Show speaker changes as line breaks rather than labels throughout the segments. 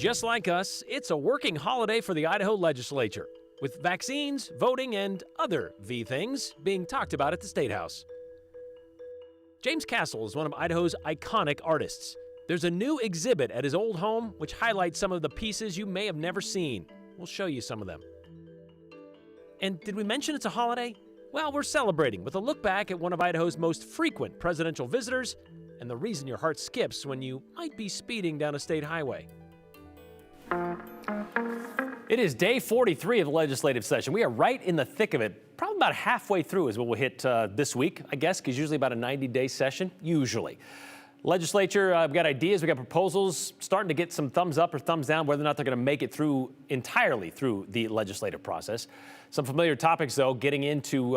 Just like us, it's a working holiday for the Idaho legislature, with vaccines, voting, and other V things being talked about at the State House. James Castle is one of Idaho's iconic artists. There's a new exhibit at his old home which highlights some of the pieces you may have never seen. We'll show you some of them. And did we mention it's a holiday? Well, we're celebrating with a look back at one of Idaho's most frequent presidential visitors and the reason your heart skips when you might be speeding down a state highway. It is day 43 of the legislative session. We are right in the thick of it. Probably about halfway through is what we'll hit this week, I guess, because usually about a 90-day session, usually. Legislature, we've got ideas, we've got proposals, starting to get some thumbs up or thumbs down, whether or not they're going to make it through entirely through the legislative process. Some familiar topics, though, getting into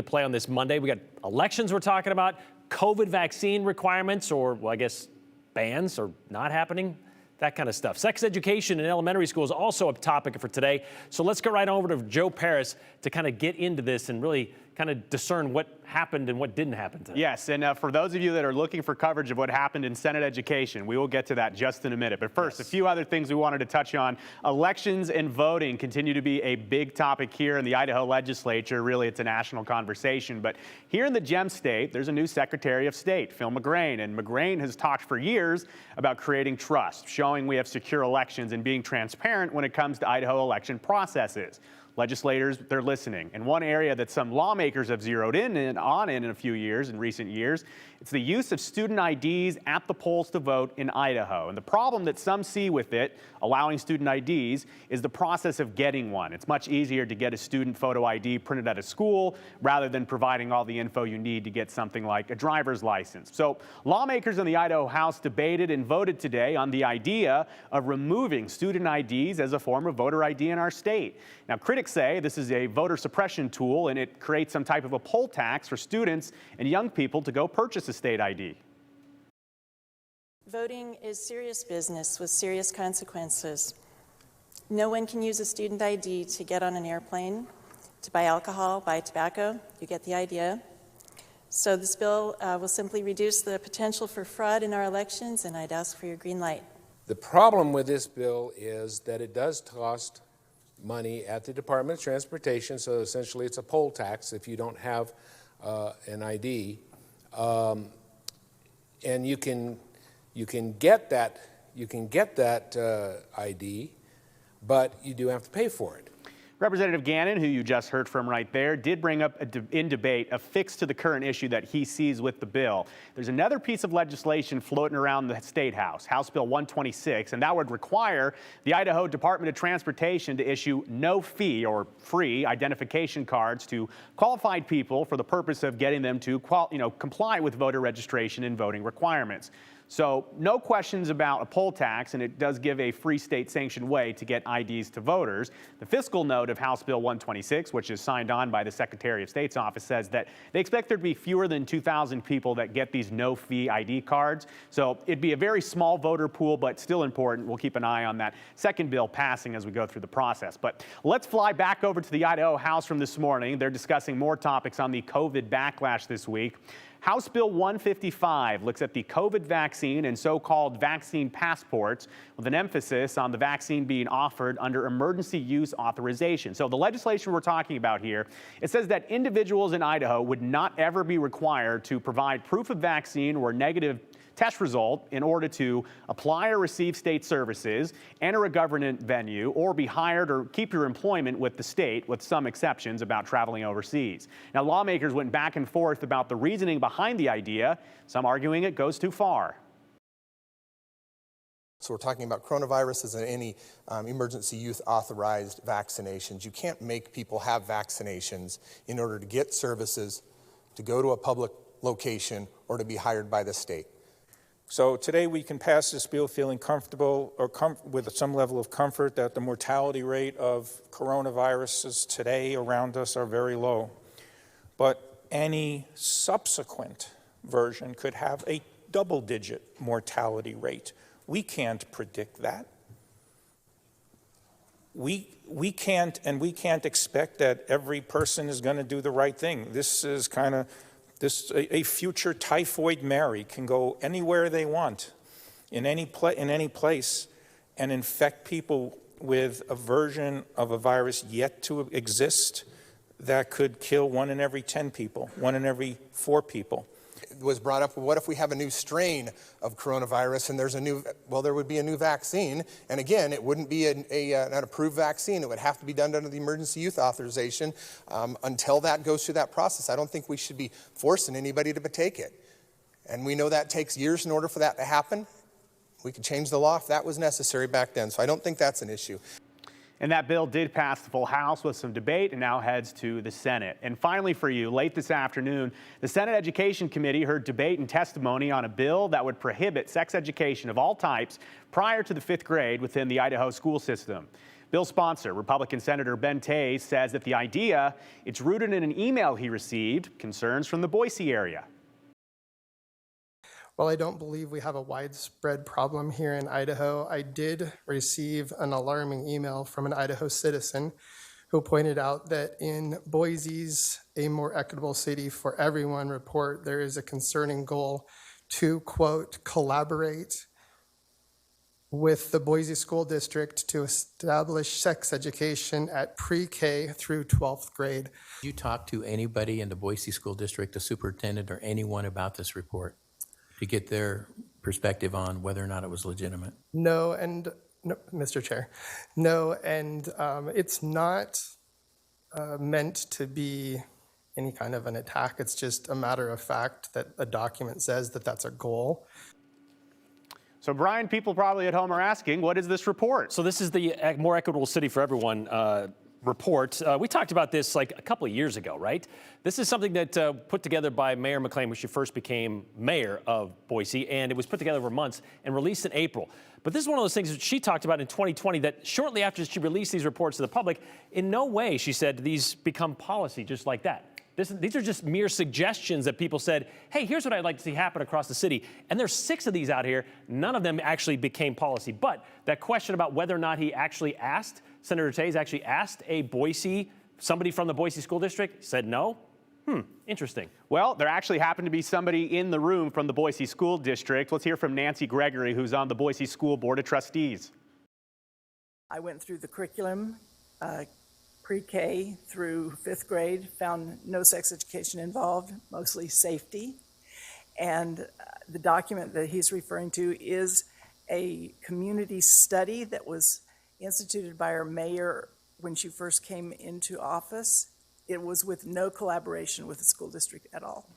play on this Monday. We got elections we're talking about, COVID vaccine requirements, or, well, I guess, bans or not happening. That kind of stuff. Sex education in elementary school is also a topic for today. So let's go right over to Joe Paris to kind of get into this and really kind of discern what happened and what didn't happen today.
Yes, and for those of you that are looking for coverage of what happened in Senate Education, we will get to that just in a minute. But first,
yes,
a few other things we wanted to touch on. Elections and voting continue to be a big topic here in the Idaho legislature. Really, it's a national conversation. But here in the Gem State, there's a new Secretary of State, Phil McGrain. And McGrain has talked for years about creating trust, showing we have secure elections, and being transparent when it comes to Idaho election processes. Legislators, they're listening. And one area that some lawmakers have zeroed in a few years, in recent years, it's the use of student IDs at the polls to vote in Idaho. And the problem that some see with it, allowing student IDs, is the process of getting one. It's much easier to get a student photo ID printed at a school rather than providing all the info you need to get something like a driver's license. So lawmakers in the Idaho House debated and voted today on the idea of removing student IDs as a form of voter ID in our state. Now, critics say this is a voter suppression tool, and it creates some type of a poll tax for students and young people to go purchase a state ID.
Voting is serious business with serious consequences. No one can use a student ID to get on an airplane, to buy alcohol, buy tobacco. You get the idea. So this bill will simply reduce the potential for fraud in our elections, and I'd ask for your green light.
The problem with this bill is that it does cost money at the Department of Transportation, so essentially it's a poll tax if you don't have an ID, and you can get that ID, but you do have to pay for it.
Representative Gannon, who you just heard from right there, did bring up in debate a fix to the current issue that he sees with the bill. There's another piece of legislation floating around the State House, House Bill 126, and that would require the Idaho Department of Transportation to issue no fee or free identification cards to qualified people for the purpose of getting them to comply with voter registration and voting requirements. So no questions about a poll tax, and it does give a free state-sanctioned way to get IDs to voters. The fiscal note of House Bill 126, which is signed on by the Secretary of State's office, says that they expect there to be fewer than 2,000 people that get these no-fee ID cards. So it'd be a very small voter pool, but still important. We'll keep an eye on that second bill passing as we go through the process. But let's fly back over to the Idaho House from this morning. They're discussing more topics on the COVID backlash this week. House Bill 155 looks at the COVID vaccine and so-called vaccine passports with an emphasis on the vaccine being offered under emergency use authorization. So the legislation we're talking about here, it says that individuals in Idaho would not ever be required to provide proof of vaccine or negative test result in order to apply or receive state services, enter a government venue, or be hired or keep your employment with the state, with some exceptions about traveling overseas. Now, lawmakers went back and forth about the reasoning behind the idea, some arguing it goes too far.
So we're talking about coronavirus as in any emergency use authorized vaccinations. You can't make people have vaccinations in order to get services, to go to a public location, or to be hired by the state.
So today we can pass this bill feeling comfortable or with some level of comfort that the mortality rate of coronaviruses today around us are very low. But any subsequent version could have a double-digit mortality rate. We can't predict that. We can't expect that every person is going to do the right thing. This is kind of a future typhoid Mary can go anywhere they want, in any place, and infect people with a version of a virus yet to exist that could kill 1 in every 10 people, 1 in every 4 people.
It was brought up, what if we have a new strain of coronavirus and there would be a new vaccine. And again, it wouldn't be an approved vaccine. It would have to be done under the emergency use authorization. Until that goes through that process, I don't think we should be forcing anybody to take it. And we know that takes years in order for that to happen. We could change the law if that was necessary back then. So I don't think that's an issue.
And that bill did pass the full House with some debate and now heads to the Senate. And finally for you, late this afternoon, the Senate Education Committee heard debate and testimony on a bill that would prohibit sex education of all types prior to the 5th grade within the Idaho school system. Bill sponsor, Republican Senator Ben Tays, says that the idea, it's rooted in an email he received, concerns from the Boise area.
While I don't believe we have a widespread problem here in Idaho, I did receive an alarming email from an Idaho citizen who pointed out that in Boise's A More Equitable City for Everyone report, there is a concerning goal to, quote, collaborate with the Boise School District to establish sex education at pre-K through 12th grade.
Did you talk to anybody in the Boise School District, the superintendent, or anyone about this report to get their perspective on whether or not it was legitimate?
No, Mr. Chair, no, and it's not meant to be any kind of an attack. It's just a matter of fact that a document says that that's a goal.
So Brian, people probably at home are asking, what is this report?
So this is the More Equitable City for Everyone report. We talked about this like a couple of years ago, right? This is something that put together by Mayor McLean when she first became mayor of Boise, and it was put together over months and released in April. But this is one of those things that she talked about in 2020 that shortly after she released these reports to the public, in no way, she said, these become policy just like that. These are just mere suggestions that people said, hey, here's what I'd like to see happen across the city. And there's 6 of these out here. None of them actually became policy. But that question about whether or not he actually asked, Senator Tays actually asked somebody from the Boise School District, said no. Interesting.
Well, there actually happened to be somebody in the room from the Boise School District. Let's hear from Nancy Gregory, who's on the Boise School Board of Trustees.
I went through the curriculum, pre-K through 5th grade, found no sex education involved, mostly safety. And the document that he's referring to is a community study that was instituted by our mayor when she first came into office. It was with no collaboration with the school district at all.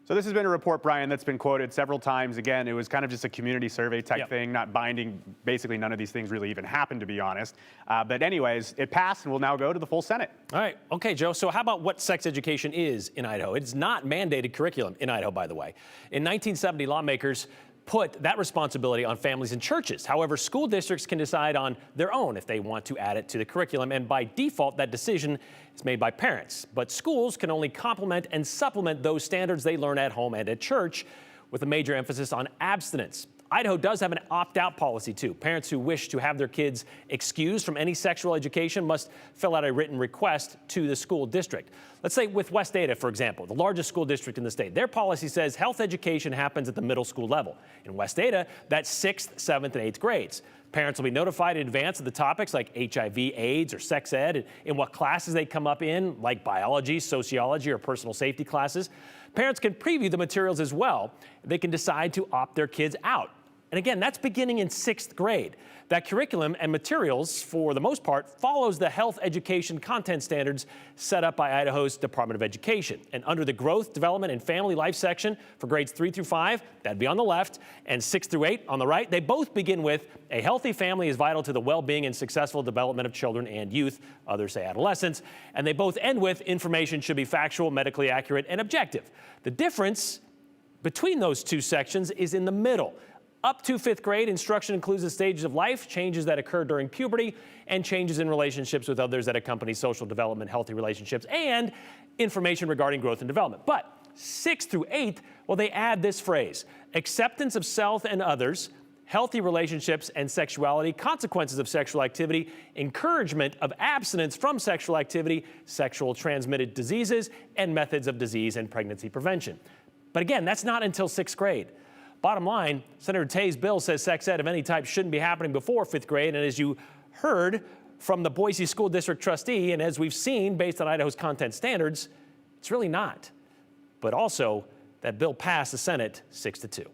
So this has been a report, Brian, that's been quoted several times. Again, it was kind of just a community survey type thing, not binding. Basically, none of these things really even happened, to be honest. But anyways, it passed and will now go to the full Senate.
All right. Okay, Joe. So how about what sex education is in Idaho? It's not mandated curriculum in Idaho, by the way. In 1970, lawmakers put that responsibility on families and churches. However, school districts can decide on their own if they want to add it to the curriculum, and by default, that decision is made by parents. But schools can only complement and supplement those standards they learn at home and at church, with a major emphasis on abstinence. Idaho does have an opt-out policy, too. Parents who wish to have their kids excused from any sexual education must fill out a written request to the school district. Let's say with West Ada, for example, the largest school district in the state. Their policy says health education happens at the middle school level. In West Ada, that's 6th, 7th, and 8th grades. Parents will be notified in advance of the topics like HIV, AIDS, or sex ed, and in what classes they come up in, like biology, sociology, or personal safety classes. Parents can preview the materials as well. They can decide to opt their kids out. And again, that's beginning in 6th grade. That curriculum and materials, for the most part, follows the health education content standards set up by Idaho's Department of Education. And under the Growth, Development, and Family Life section for grades 3 through 5, that'd be on the left, and 6 through 8 on the right, they both begin with a healthy family is vital to the well-being and successful development of children and youth, others say adolescents, and they both end with information should be factual, medically accurate, and objective. The difference between those two sections is in the middle. Up to 5th grade, instruction includes the stages of life, changes that occur during puberty, and changes in relationships with others that accompany social development, healthy relationships, and information regarding growth and development. But 6th through 8th, well, they add this phrase: acceptance of self and others, healthy relationships and sexuality, consequences of sexual activity, encouragement of abstinence from sexual activity, sexual transmitted diseases, and methods of disease and pregnancy prevention. But again, that's not until 6th grade. Bottom line, Senator Tay's bill says sex ed of any type shouldn't be happening before 5th grade. And as you heard from the Boise School District trustee, and as we've seen based on Idaho's content standards, it's really not. But also, that bill passed the Senate 6-2.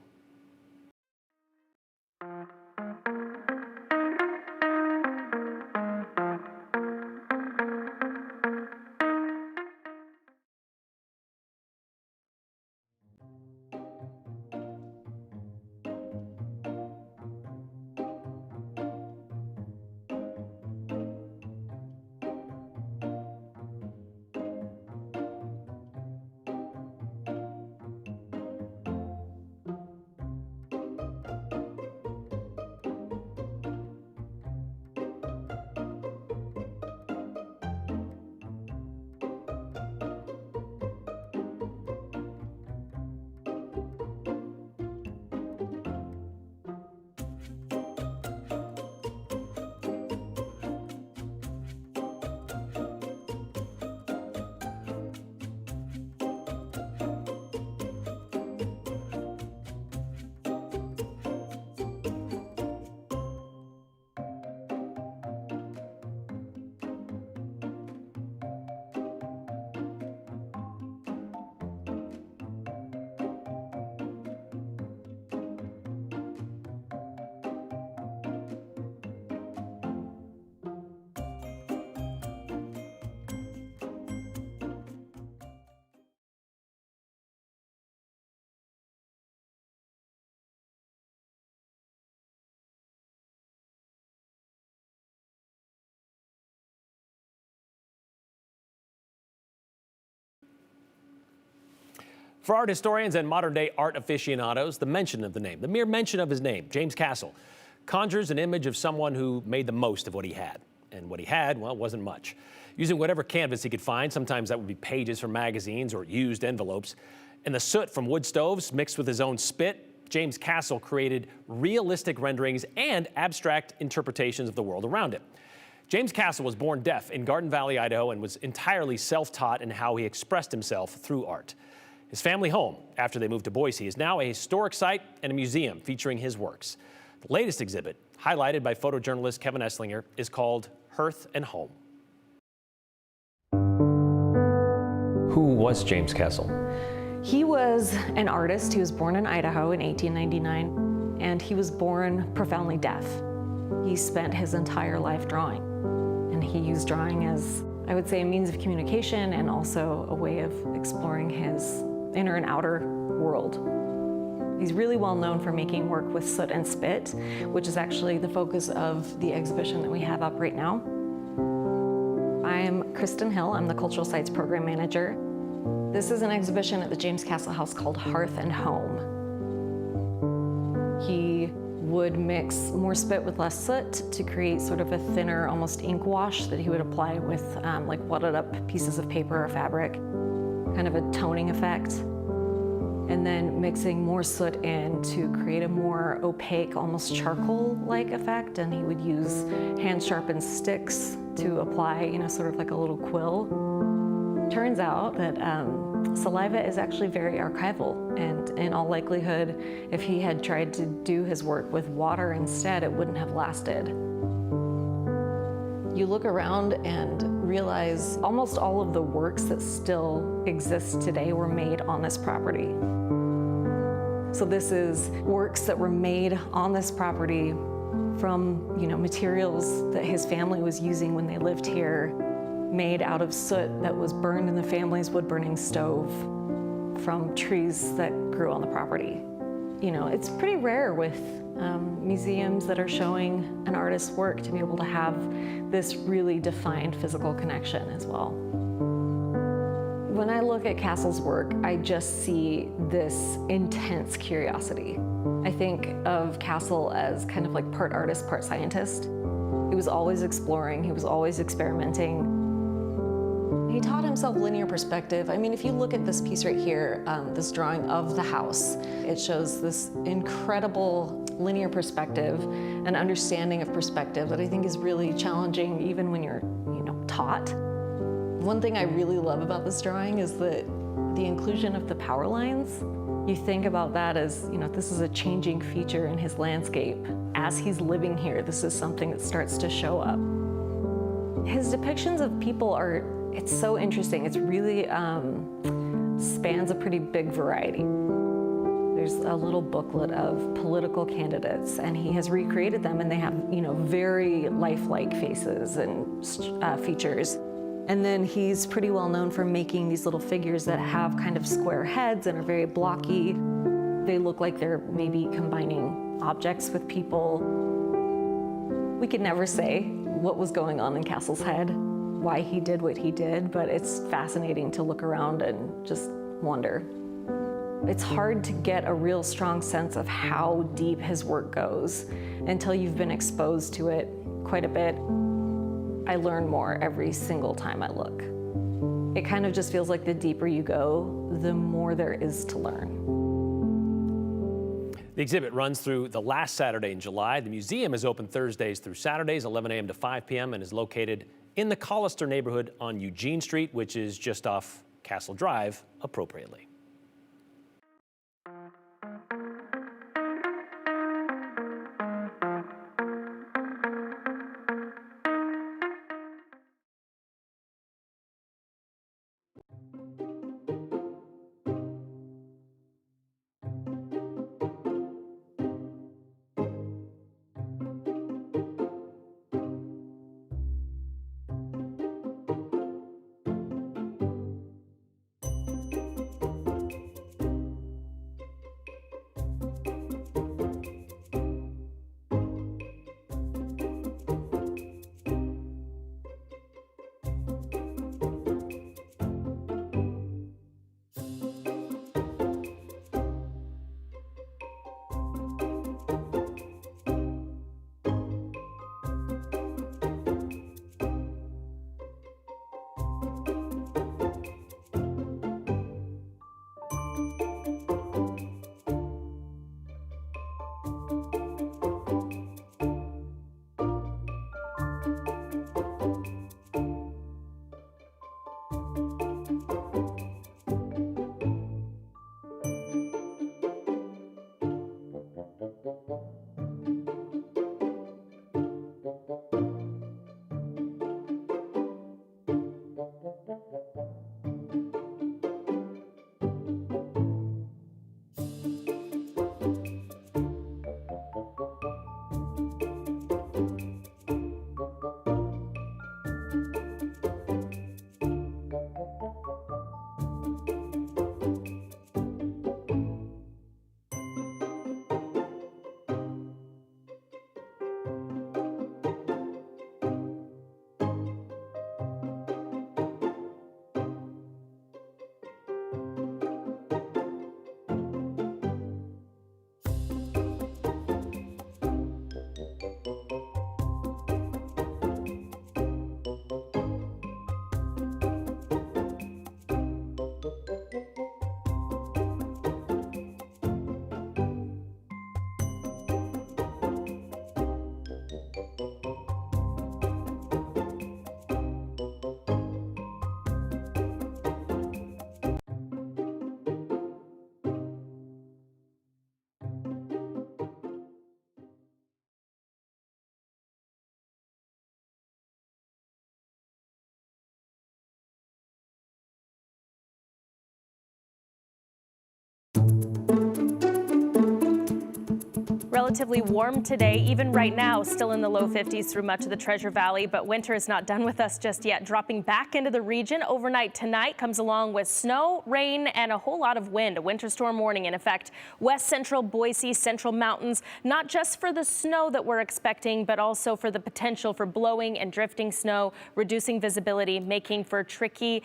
For art historians and modern-day art aficionados, the mention of the name, the mere mention of his name, James Castle, conjures an image of someone who made the most of what he had. And what he had, well, wasn't much. Using whatever canvas he could find, sometimes that would be pages from magazines or used envelopes, and the soot from wood stoves mixed with his own spit, James Castle created realistic renderings and abstract interpretations of the world around him. James Castle was born deaf in Garden Valley, Idaho, and was entirely self-taught in how he expressed himself through art. His family home, after they moved to Boise, is now a historic site and a museum featuring his works. The latest exhibit, highlighted by photojournalist Kevin Esslinger, is called Hearth and Home. Who was James Castle?
He was an artist. He was born in Idaho in 1899, and he was born profoundly deaf. He spent his entire life drawing, and he used drawing as, I would say, a means of communication and also a way of exploring his inner and outer world. He's really well known for making work with soot and spit, which is actually the focus of the exhibition that we have up right now. I'm Kristen Hill. I'm the Cultural Sites Program Manager. This is an exhibition at the James Castle House called Hearth and Home. He would mix more spit with less soot to create sort of a thinner, almost ink wash that he would apply with like wadded up pieces of paper or fabric, kind of a toning effect. And then mixing more soot in to create a more opaque, almost charcoal-like effect. And he would use hand-sharpened sticks to apply, sort of like a little quill. Turns out that saliva is actually very archival, and in all likelihood, if he had tried to do his work with water instead, it wouldn't have lasted. You look around and realize almost all of the works that still exist today were made on this property. So this is works that were made on this property from, materials that his family was using when they lived here, made out of soot that was burned in the family's wood-burning stove from trees that grew on the property. It's pretty rare with museums that are showing an artist's work to be able to have this really defined physical connection as well. When I look at Castle's work, I just see this intense curiosity. I think of Castle as kind of like part artist, part scientist. He was always exploring, he was always experimenting. He taught himself linear perspective. I mean, if you look at this piece right here, this drawing of the house, it shows this incredible linear perspective, an understanding of perspective that I think is really challenging even when you're, taught. One thing I really love about this drawing is the inclusion of the power lines. You think about that as, this is a changing feature in his landscape. As he's living here, this is something that starts to show up. His depictions of people it's so interesting. It's really spans a pretty big variety. There's a little booklet of political candidates, and he has recreated them, and they have, very lifelike faces and features. And then he's pretty well known for making these little figures that have kind of square heads and are very blocky. They look like they're maybe combining objects with people. We could never say what was going on in Castle's head, why he did what he did, but it's fascinating to look around and just wonder. It's hard to get a real strong sense of how deep his work goes until you've been exposed to it quite a bit. I learn more every single time I look. It kind of just feels like the deeper you go, the more there is to learn.
The exhibit runs through the last Saturday in July. The museum is open Thursdays through Saturdays, 11 a.m. to 5 p.m. and is located in the Collister neighborhood on Eugene Street, which is just off Castle Drive, appropriately.
Relatively warm today, even right now, still in the low 50s through much of the Treasure Valley, but winter is not done with us just yet. Dropping back into the region overnight tonight comes along with snow, rain, and a whole lot of wind. A winter storm warning in effect. West Central Boise, Central Mountains, not just for the snow that we're expecting, but also for the potential for blowing and drifting snow, reducing visibility, making for tricky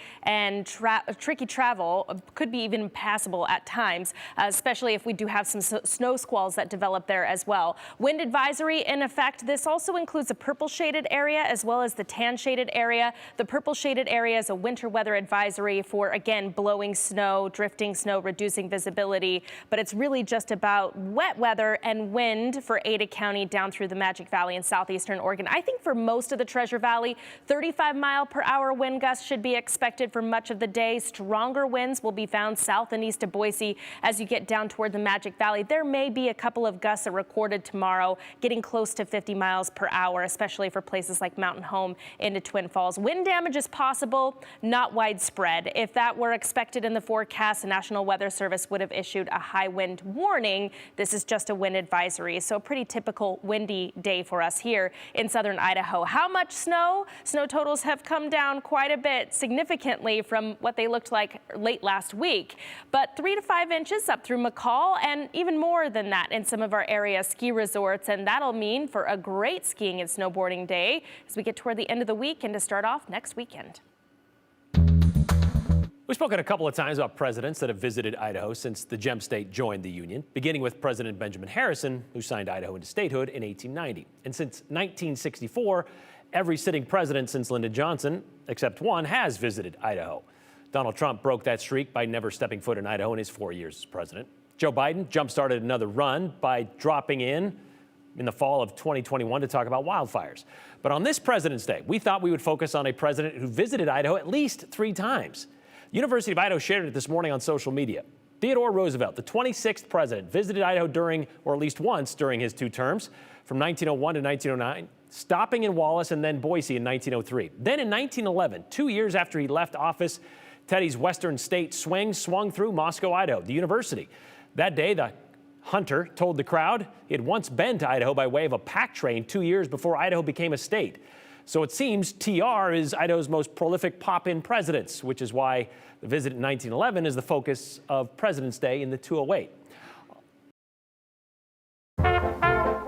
travel. Could be even impassable at times, especially if we do have some snow squalls that develop there as as well. Wind advisory in effect. This also includes a purple shaded area as well as the tan shaded area. The purple shaded area is a winter weather advisory for, again, blowing snow, drifting snow, reducing visibility. But it's really just about wet weather and wind for Ada County down through the Magic Valley in southeastern Oregon. I think for most of the Treasure Valley, 35-mile-per-hour wind gusts should be expected for much of the day. Stronger winds will be found south and east of Boise as you get down toward the Magic Valley. There may be a couple of gusts that are recorded tomorrow, getting close to 50 miles per hour, especially for places like Mountain Home into Twin Falls. Wind damage is possible, not widespread. If that were expected in the forecast, the National Weather Service would have issued a high wind warning. This is just a wind advisory, so a pretty typical windy day for us here in southern Idaho. How much snow? Snow totals have come down quite a bit, significantly from what they looked like late last week, but 3 to 5 inches up through McCall, and even more than that in some of our area ski resorts, and that'll mean for a great skiing and snowboarding day as we get toward the end of the week and to start off next weekend.
We've spoken a couple of times about presidents that have visited Idaho since the Gem State joined the Union, beginning with President Benjamin Harrison, who signed Idaho into statehood in 1890. And since 1964, every sitting president since Lyndon Johnson, except one, has visited Idaho. Donald Trump broke that streak by never stepping foot in Idaho in his 4 years as president. Joe Biden jump-started another run by dropping in the fall of 2021 to talk about wildfires. But on this President's Day, we thought we would focus on a president who visited Idaho at least 3 times. University of Idaho shared it this morning on social media. Theodore Roosevelt, the 26th president, visited Idaho during, or at least once during his 2 terms, from 1901 to 1909, stopping in Wallace and then Boise in 1903. Then in 1911, 2 years after he left office, Teddy's Western State swung through Moscow, Idaho, the university. That day, the hunter told the crowd he had once been to Idaho by way of a pack train 2 years before Idaho became a state. So it seems TR is Idaho's most prolific pop-in presidents, which is why the visit in 1911 is the focus of President's Day in the 208.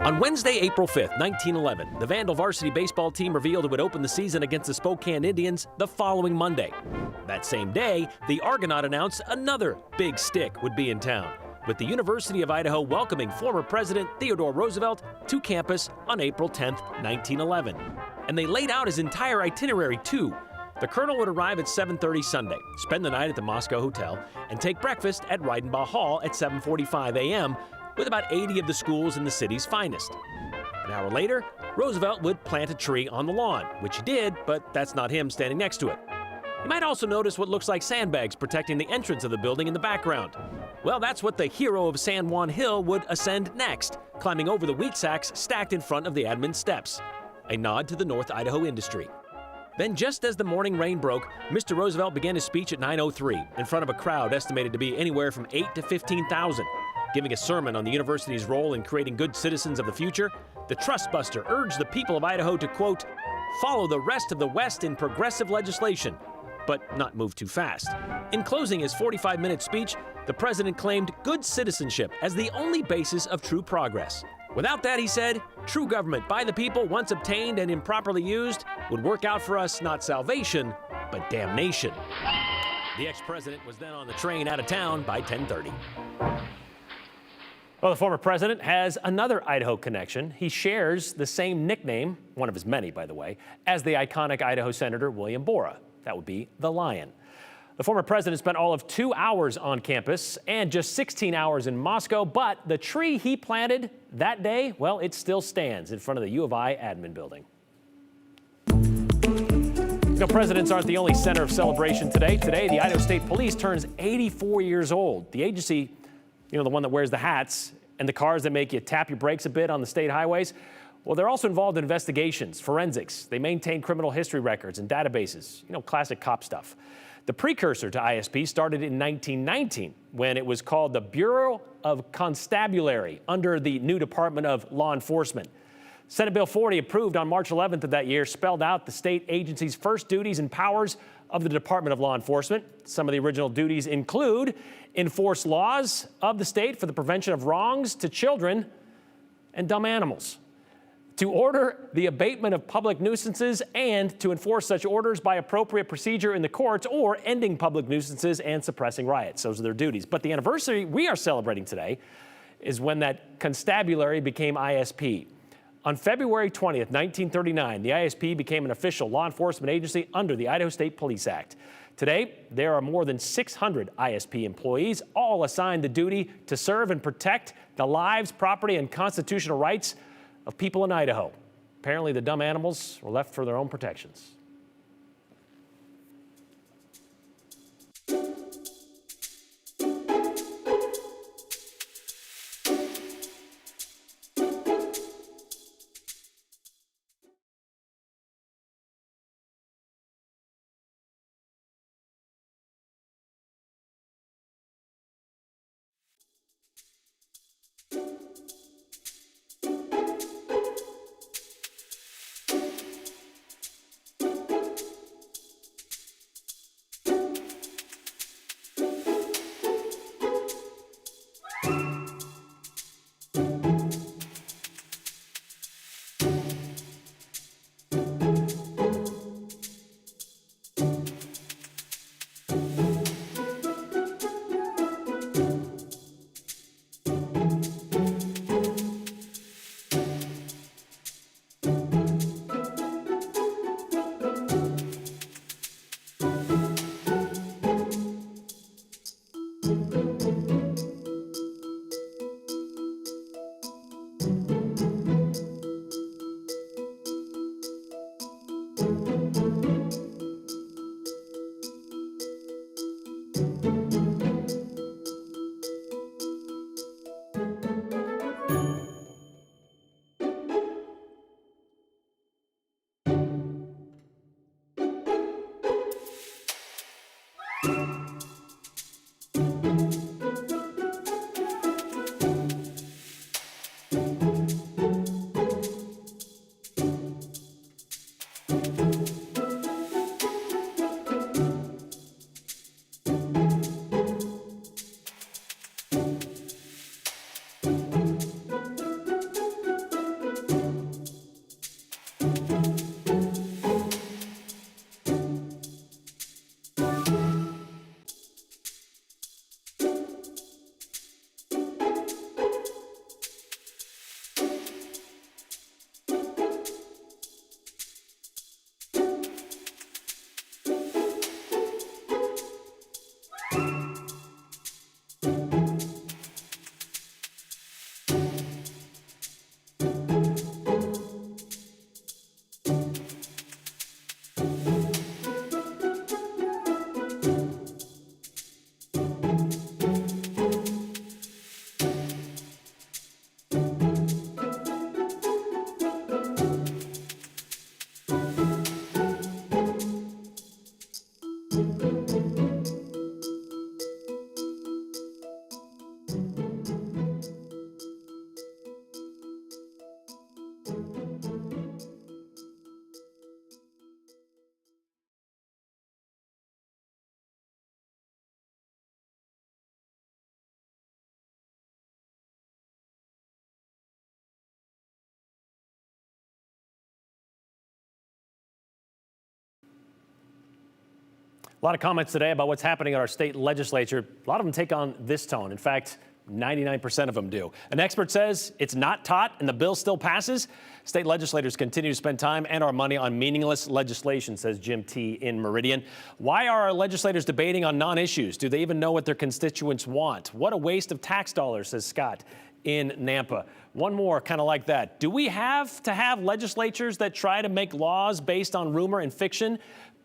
On Wednesday, April 5th, 1911, the Vandal varsity baseball team revealed it would open the season against the Spokane Indians the following Monday. That same day, the Argonaut announced another big stick would be in town, with the University of Idaho welcoming former President Theodore Roosevelt to campus on April 10th, 1911. And they laid out his entire itinerary, too. The colonel would arrive at 7:30 Sunday, spend the night at the Moscow Hotel, and take breakfast at Reidenbaugh Hall at 7:45 a.m., with about 80 of the schools in the city's finest. An hour later, Roosevelt would plant a tree on the lawn, which he did, but that's not him standing next to it. You might also notice what looks like sandbags protecting the entrance of the building in the background. Well, that's what the hero of San Juan Hill would ascend next, climbing over the wheat sacks stacked in front of the admin steps. A nod to the North Idaho industry. Then, just as the morning rain broke, Mr. Roosevelt began his speech at 9:03 in front of a crowd estimated to be anywhere from 8,000 to 15,000. Giving a sermon on the university's role in creating good citizens of the future, the trustbuster urged the people of Idaho to, quote, follow the rest of the West in progressive legislation, but not move too fast. In closing his 45-minute speech, the president claimed good citizenship as the only basis of true progress. Without that, he said, true government by the people, once obtained and improperly used, would work out for us not salvation, but damnation. The ex-president was then on the train out of town by 10:30. Well, the former president has another Idaho connection. He shares the same nickname, one of his many, by the way, as the iconic Idaho Senator William Borah. That would be the Lion. The former president spent all of 2 hours on campus and just 16 hours in Moscow, but the tree he planted that day, well, it still stands in front of the U of I admin building. You know, presidents aren't the only center of celebration today. Today, the Idaho State Police turns 84 years old. The agency, you know, the one that wears the hats and the cars that make you tap your brakes a bit on the state highways, well, they're also involved in investigations, forensics. They maintain criminal history records and databases, you know, classic cop stuff. The precursor to ISP started in 1919 when it was called the Bureau of Constabulary under the new Department of Law Enforcement. Senate Bill 40, approved on March 11th of that year, spelled out the state agency's first duties and powers of the Department of Law Enforcement. Some of the original duties include enforce laws of the state for the prevention of wrongs to children and dumb animals, to order the abatement of public nuisances and to enforce such orders by appropriate procedure in the courts, or ending public nuisances and suppressing riots. Those are their duties. But the anniversary we are celebrating today is when that constabulary became ISP. On February 20th, 1939, the ISP became an official law enforcement agency under the Idaho State Police Act. Today, there are more than 600 ISP employees, all assigned the duty to serve and protect the lives, property, and constitutional rights of people in Idaho. Apparently, the dumb animals were left for their own protections. A lot of comments today about what's happening at our state legislature. A lot of them take on this tone. In fact, 99% of them do. An expert says it's not taught and the bill still passes. State legislators continue to spend time and our money on meaningless legislation, says Jim T. in Meridian. Why are our legislators debating on non-issues? Do they even know what their constituents want? What a waste of tax dollars, says Scott in Nampa. One more kind of like that. Do we have to have legislatures that try to make laws based on rumor and fiction?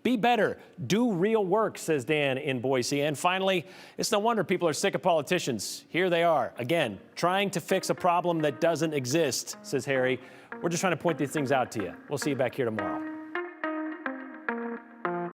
Be better. Do real work, says Dan in Boise. And finally, it's no wonder people are sick of politicians. Here they are, again, trying to fix a problem that doesn't exist, says Harry. We're just trying to point these things out to you. We'll see you back here tomorrow.